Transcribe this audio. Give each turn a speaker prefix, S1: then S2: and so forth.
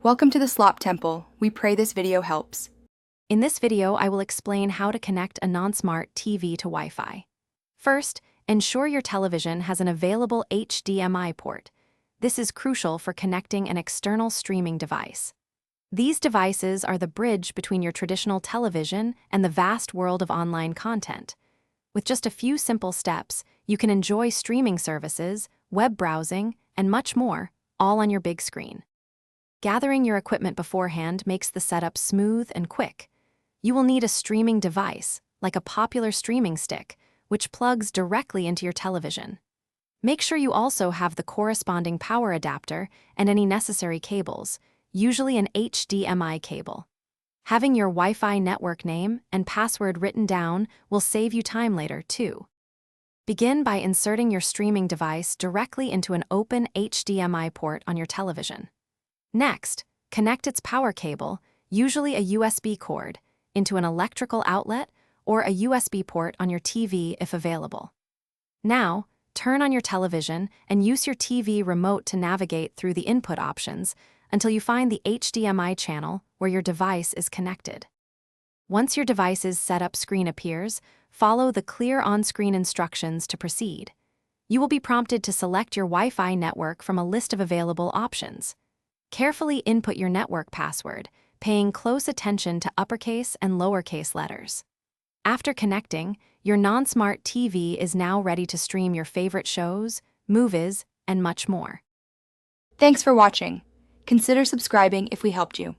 S1: Welcome to the Slop Temple. We pray this video helps.
S2: In this video, I will explain how to connect a non-smart TV to Wi-Fi. First, ensure your television has an available HDMI port. This is crucial for connecting an external streaming device. These devices are the bridge between your traditional television and the vast world of online content. With just a few simple steps, you can enjoy streaming services, web browsing, and much more, all on your big screen. Gathering your equipment beforehand makes the setup smooth and quick. You will need a streaming device, like a popular streaming stick, which plugs directly into your television. Make sure you also have the corresponding power adapter and any necessary cables, usually an HDMI cable. Having your Wi-Fi network name and password written down will save you time later, too. Begin by inserting your streaming device directly into an open HDMI port on your television. Next, connect its power cable, usually a USB cord, into an electrical outlet or a USB port on your TV if available. Now, turn on your television and use your TV remote to navigate through the input options until you find the HDMI channel where your device is connected. Once your device's setup screen appears, follow the clear on-screen instructions to proceed. You will be prompted to select your Wi-Fi network from a list of available options. Carefully input your network password, paying close attention to uppercase and lowercase letters. After connecting, your non-smart TV is now ready to stream your favorite shows, movies, and much more.
S1: Thanks for watching. Consider subscribing if we helped you.